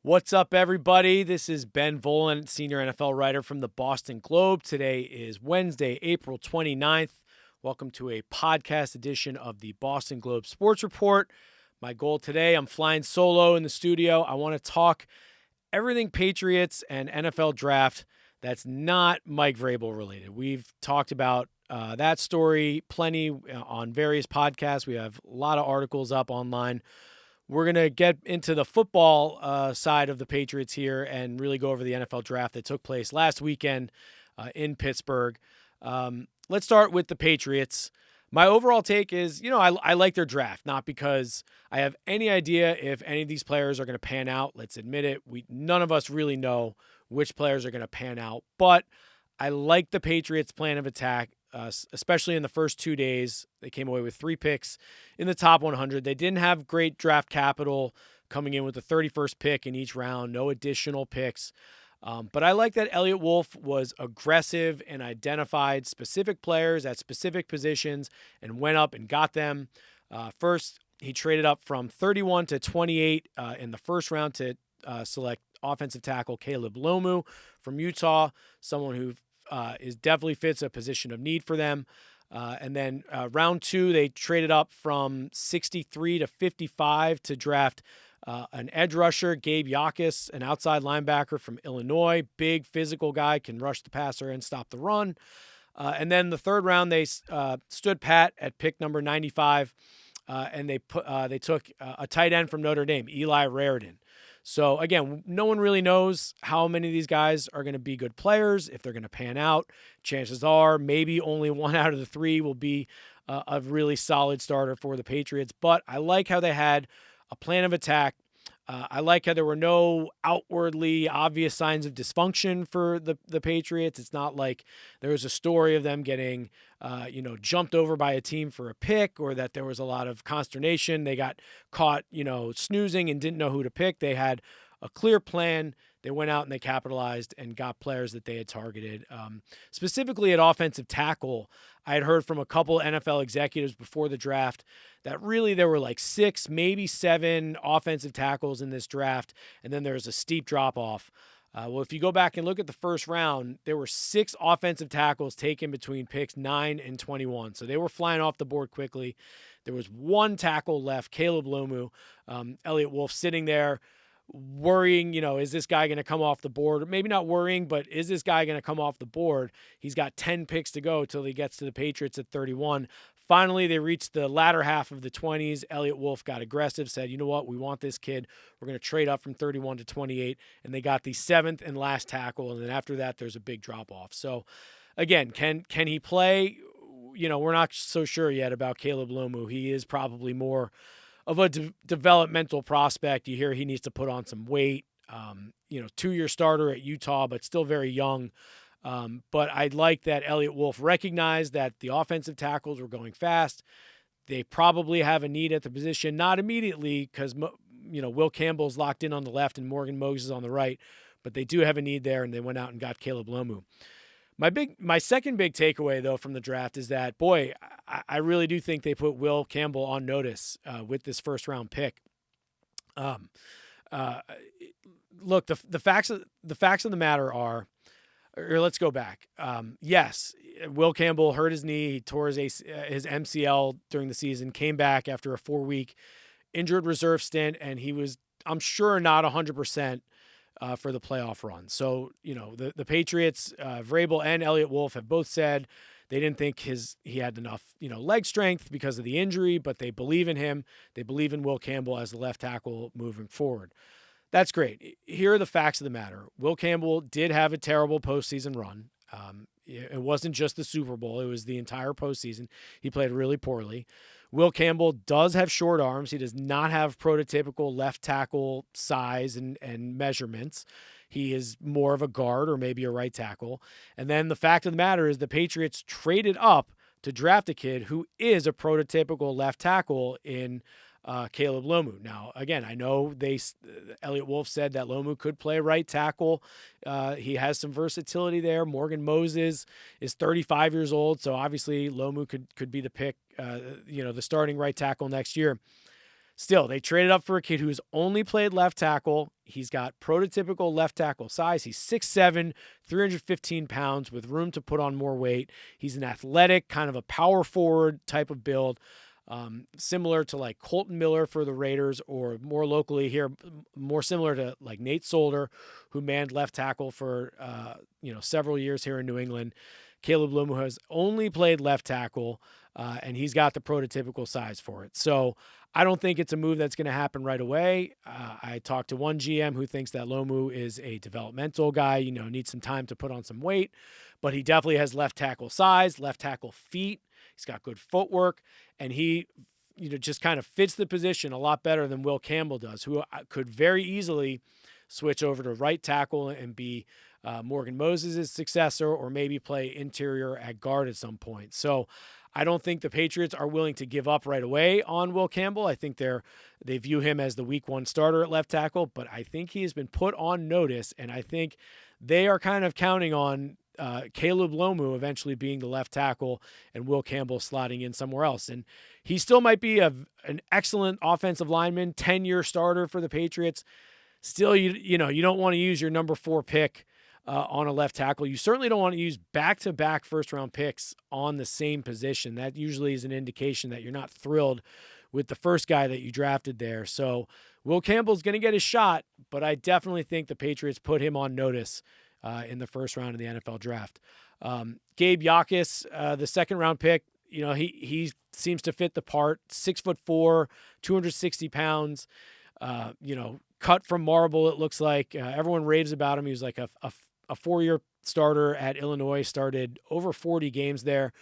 What's up, everybody? This is Ben Volin, senior NFL writer from the Boston Globe. Today is Wednesday, April 29th. Welcome to a podcast edition of the Boston Globe Sports Report. My goal today, I'm flying solo in the studio. I want to talk everything Patriots and NFL Draft that's not Mike Vrabel related. We've talked about that story plenty on various podcasts. We have a lot of articles up online. We're going to get into the football side of the Patriots here and really go over the NFL Draft that took place last weekend in Pittsburgh. Let's start with the Patriots. My overall take is, I like their draft, not because I have any idea if any of these players are going to pan out. Let's admit it. None of us really know which players are going to pan out, but I like the Patriots' plan of attack, especially in the first 2 days. They came away with 3 picks in the top 100. They didn't have great draft capital coming in with the 31st pick in each round, no additional picks. But I like that Eliott Wolfe was aggressive and identified specific players at specific positions and went up and got them. First, he traded up from 31 to 28 in the first round to select offensive tackle Caleb Lomu from Utah, someone who definitely fits a position of need for them. And then round 2, they traded up from 63 to 55 to draft an edge rusher, Gabe Yakis, an outside linebacker from Illinois, big physical guy, can rush the passer and stop the run. And then the third round, they stood pat at pick number 95, and they took a tight end from Notre Dame, Eli Raridon. So, again, no one really knows how many of these guys are going to be good players, if they're going to pan out. Chances are maybe only 1 out of the 3 will be a really solid starter for the Patriots. But I like how they had a plan of attack. I like how there were no outwardly obvious signs of dysfunction for the Patriots. It's not like there was a story of them getting, jumped over by a team for a pick, or that there was a lot of consternation. They got caught, snoozing and didn't know who to pick. They had a clear plan. They went out and they capitalized and got players that they had targeted. Specifically at offensive tackle, I had heard from a couple NFL executives before the draft that really there were like 6, maybe 7 offensive tackles in this draft, and then there was a steep drop-off. Well, if you go back and look at the first round, there were 6 offensive tackles taken between picks 9 and 21. So they were flying off the board quickly. There was 1 tackle left, Caleb Lomu. Eliott Wolfe sitting there worrying, is this guy going to come off the board? Maybe not worrying, but is this guy going to come off the board? He's got 10 picks to go till he gets to the Patriots at 31. Finally, they reached the latter half of the 20s. Eliott Wolfe got aggressive, said, you know what, we want this kid. We're going to trade up from 31 to 28, and they got the 7th and last tackle, and then after that, there's a big drop-off. So, again, can he play? We're not so sure yet about Caleb Lomu. He is probably more of a developmental prospect. You hear he needs to put on some weight. 2-year starter at Utah, but still very young. But I'd like that Eliott Wolfe recognized that the offensive tackles were going fast. They probably have a need at the position, not immediately because, Will Campbell's locked in on the left and Morgan Moses on the right, but they do have a need there, and they went out and got Caleb Lomu. My second big takeaway, though, from the draft is that, boy, I really do think they put Will Campbell on notice with this first-round pick. Look, the facts of the matter are, or let's go back. Yes, Will Campbell hurt his knee. He tore his MCL during the season, came back after a 4-week injured reserve stint, and he was, I'm sure, not 100%. For the playoff run. So, the Patriots, Vrabel and Eliott Wolfe have both said they didn't think he had enough, leg strength because of the injury, but they believe in him. They believe in Will Campbell as the left tackle moving forward. That's great. Here are the facts of the matter. Will Campbell did have a terrible postseason run. It wasn't just the Super Bowl. It was the entire postseason. He played really poorly. Will Campbell does have short arms. He does not have prototypical left tackle size and measurements. He is more of a guard or maybe a right tackle. And then the fact of the matter is the Patriots traded up to draft a kid who is a prototypical left tackle in Caleb Lomu. Now, again, I know Eliott Wolfe said that Lomu could play right tackle. He has some versatility there. Morgan Moses is 35 years old, so obviously Lomu could be the pick, the starting right tackle next year. Still, they traded up for a kid who's only played left tackle. He's got prototypical left tackle size. He's 6'7", 315 pounds with room to put on more weight. He's an athletic, kind of a power forward type of build, similar to like Colton Miller for the Raiders, or more locally here, more similar to like Nate Solder, who manned left tackle for several years here in New England. Caleb Lomu has only played left tackle, and he's got the prototypical size for it. So I don't think it's a move that's going to happen right away. I talked to one GM who thinks that Lomu is a developmental guy, needs some time to put on some weight, but he definitely has left tackle size, left tackle feet. He's got good footwork, and he, just kind of fits the position a lot better than Will Campbell does, who could very easily switch over to right tackle and be Morgan Moses' successor, or maybe play interior at guard at some point. So I don't think the Patriots are willing to give up right away on Will Campbell. I think they view him as the week 1 starter at left tackle, but I think he has been put on notice, and I think they are kind of counting on Caleb Lomu eventually being the left tackle and Will Campbell slotting in somewhere else. And he still might be an excellent offensive lineman, 10-year starter for the Patriots. Still, you don't want to use your number 4 pick on a left tackle. You certainly don't want to use back-to-back first-round picks on the same position. That usually is an indication that you're not thrilled with the first guy that you drafted there. So Will Campbell's going to get his shot, but I definitely think the Patriots put him on notice in the first round of the NFL draft. Gabe Yakas, the second-round pick, he seems to fit the part. 6'4", 260 pounds, cut from marble, it looks like. Everyone raves about him. He was like a 4-year starter at Illinois, started over 40 games there.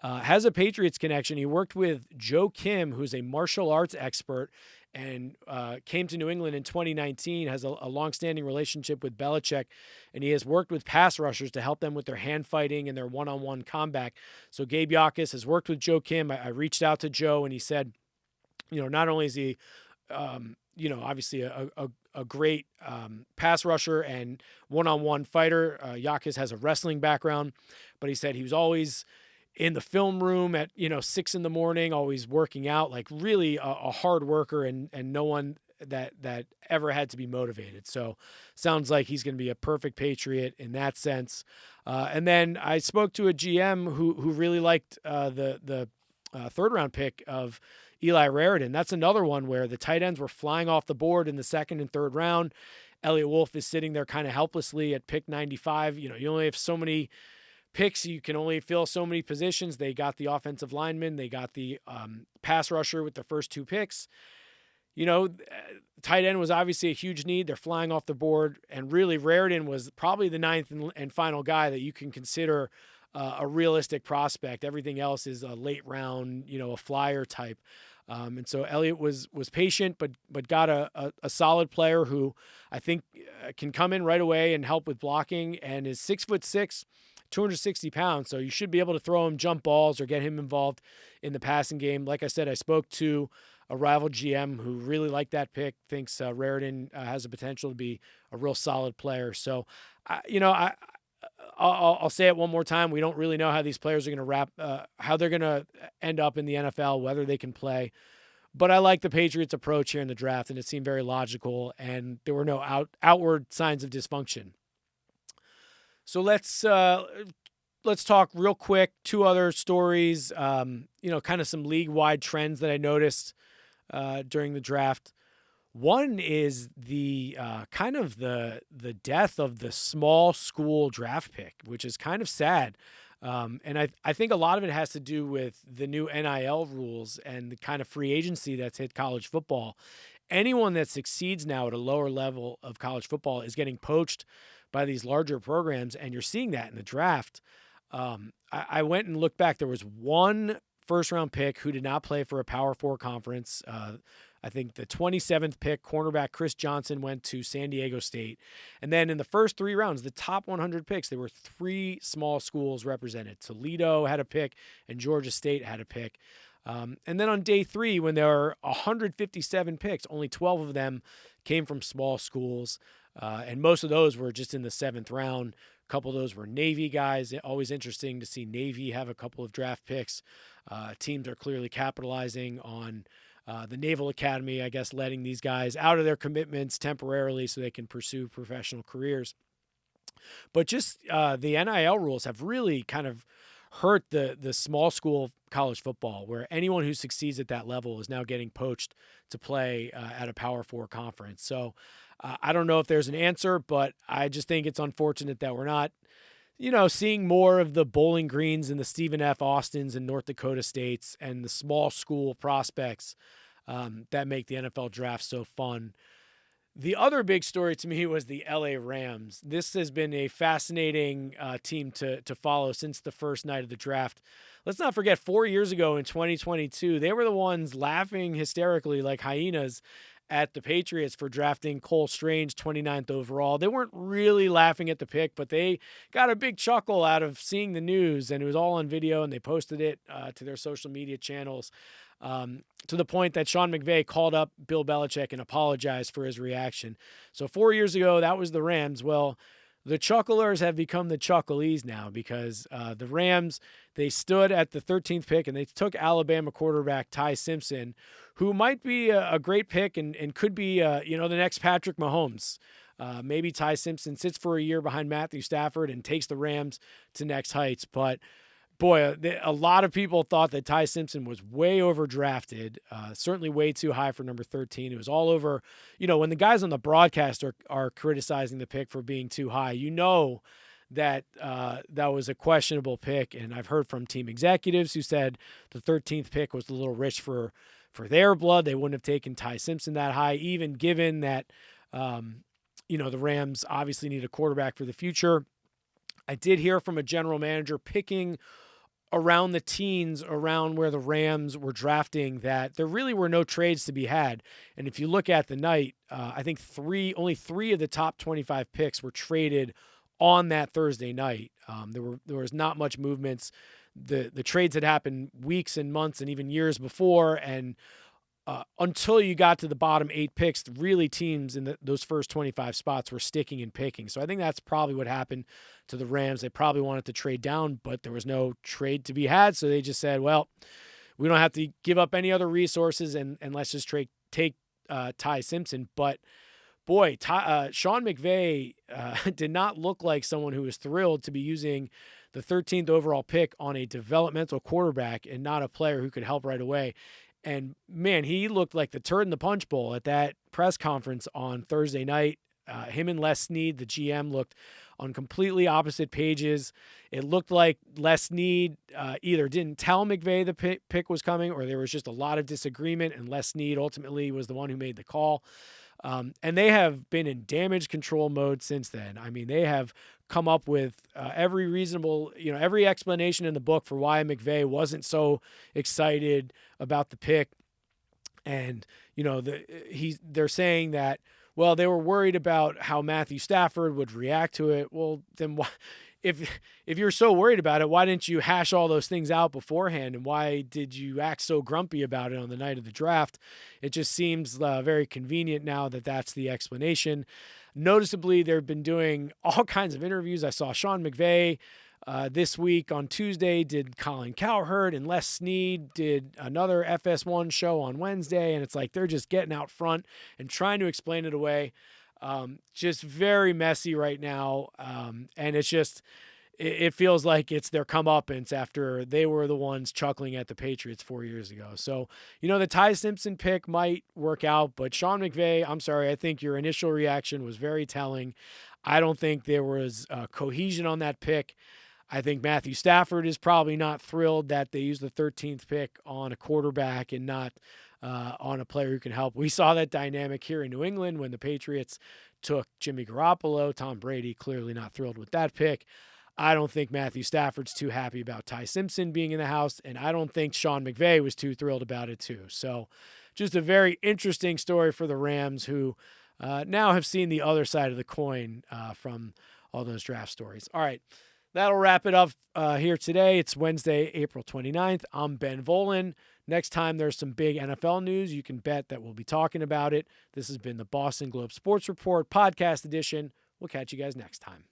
Has a Patriots connection. He worked with Joe Kim, who's a martial arts expert, and came to New England in 2019, has a longstanding relationship with Belichick, and he has worked with pass rushers to help them with their hand fighting and their one-on-one combat. So Gabe Yakas has worked with Joe Kim. I reached out to Joe, and he said, not only is he obviously a great pass rusher and one-on-one fighter. Yakas has a wrestling background, but he said he was always in the film room at 6 a.m, always working out, like really a hard worker, and no one that ever had to be motivated. So sounds like he's going to be a perfect Patriot in that sense. And then I spoke to a GM who really liked the third-round pick of Eli Raridon. That's another one where the tight ends were flying off the board in the second and third round. Eliott Wolfe is sitting there kind of helplessly at pick 95. You only have so many picks. You can only fill so many positions. They got the offensive lineman. They got the pass rusher with the first 2 picks. Tight end was obviously a huge need. They're flying off the board. And really, Raridon was probably the 9th and final guy that you can consider a realistic prospect. Everything else is a late round, a flyer type. And so Eliott was patient, but got a solid player who I think can come in right away and help with blocking, and is 6'6", 260 pounds. So you should be able to throw him jump balls or get him involved in the passing game. Like I said, I spoke to a rival GM who really liked that pick, thinks Raridon has the potential to be a real solid player. So, I'll say it one more time. We don't really know how these players are going to how they're going to end up in the NFL, whether they can play. But I like the Patriots' approach here in the draft, and it seemed very logical, and there were no outward signs of dysfunction. So let's talk real quick. 2 other stories, kind of some league-wide trends that I noticed during the draft. One is the kind of the death of the small school draft pick, which is kind of sad. And I think a lot of it has to do with the new NIL rules and the kind of free agency that's hit college football. Anyone that succeeds now at a lower level of college football is getting poached by these larger programs, and you're seeing that in the draft. I went and looked back. There was one first-round pick who did not play for a Power 4 conference. I think the 27th pick, cornerback Chris Johnson, went to San Diego State. And then in the first 3 rounds, the top 100 picks, there were 3 small schools represented. Toledo had a pick, and Georgia State had a pick. And then on day 3, when there were 157 picks, only 12 of them came from small schools. And most of those were just in the 7th round. A couple of those were Navy guys. Always interesting to see Navy have a couple of draft picks. Teams are clearly capitalizing on the Naval Academy, I guess, letting these guys out of their commitments temporarily so they can pursue professional careers. But just the NIL rules have really kind of hurt the small school college football, where anyone who succeeds at that level is now getting poached to play at a Power Four conference. So I don't know if there's an answer, but I just think it's unfortunate that we're not, seeing more of the Bowling Greens and the Stephen F. Austins and North Dakota States and the small school prospects that make the NFL draft so fun. The other big story to me was the LA Rams. This has been a fascinating team to follow since the first night of the draft. Let's not forget, 4 years ago in 2022, they were the ones laughing hysterically like hyenas at the Patriots for drafting Cole Strange 29th overall. They weren't really laughing at the pick, but they got a big chuckle out of seeing the news, and it was all on video, and they posted it to their social media channels. To the point that Sean McVay called up Bill Belichick and apologized for his reaction. So 4 years ago, that was the Rams. Well, the Chucklers have become the Chucklees now, because the Rams, they stood at the 13th pick and they took Alabama quarterback Ty Simpson, who might be a great pick and could be, the next Patrick Mahomes. Maybe Ty Simpson sits for a year behind Matthew Stafford and takes the Rams to next heights. But boy, a lot of people thought that Ty Simpson was way overdrafted, certainly way too high for number 13. It was all over, when the guys on the broadcast are criticizing the pick for being too high, that that was a questionable pick. And I've heard from team executives who said the 13th pick was a little rich for their blood. They wouldn't have taken Ty Simpson that high, even given that, the Rams obviously need a quarterback for the future. I did hear from a general manager picking around the teens, around where the Rams were drafting, that there really were no trades to be had. And if you look at the night, I think only three of the top 25 picks were traded on that Thursday night. There was not much movements. The trades had happened weeks and months and even years before, and until you got to the bottom 8 picks, really teams in those first 25 spots were sticking and picking. So I think that's probably what happened to the Rams. They probably wanted to trade down, but there was no trade to be had. So they just said, well, we don't have to give up any other resources, and let's just take Ty Simpson. But boy, Sean McVay did not look like someone who was thrilled to be using the 13th overall pick on a developmental quarterback and not a player who could help right away. And man, he looked like the turd in the punch bowl at that press conference on Thursday night. Him and Les Snead, the GM, looked on completely opposite pages. It looked like Les Snead either didn't tell McVay the pick was coming, or there was just a lot of disagreement, and Les Snead ultimately was the one who made the call. And they have been in damage control mode since then. I mean, they have come up with every reasonable, every explanation in the book for why McVay wasn't so excited about the pick. And, they're saying that, well, they were worried about how Matthew Stafford would react to it. Well, then why, if you're so worried about it, why didn't you hash all those things out beforehand? And why did you act so grumpy about it on the night of the draft? It just seems very convenient now that that's the explanation. Noticeably, they've been doing all kinds of interviews. I saw Sean McVay this week on Tuesday did Colin Cowherd, and Les Snead did another FS1 show on Wednesday. And it's like they're just getting out front and trying to explain it away. Just very messy right now. And it's just, it feels like it's their comeuppance after they were the ones chuckling at the Patriots 4 years ago. So, the Ty Simpson pick might work out, but Sean McVay, I'm sorry, I think your initial reaction was very telling. I don't think there was cohesion on that pick. I think Matthew Stafford is probably not thrilled that they used the 13th pick on a quarterback and not on a player who can help. We saw that dynamic here in New England when the Patriots took Jimmy Garoppolo. Tom Brady clearly not thrilled with that pick. I don't think Matthew Stafford's too happy about Ty Simpson being in the house, and I don't think Sean McVay was too thrilled about it too. So just a very interesting story for the Rams, who now have seen the other side of the coin from all those draft stories. All right, that'll wrap it up here today. It's Wednesday, April 29th. I'm Ben Volin. Next time there's some big NFL news, you can bet that we'll be talking about it. This has been the Boston Globe Sports Report podcast edition. We'll catch you guys next time.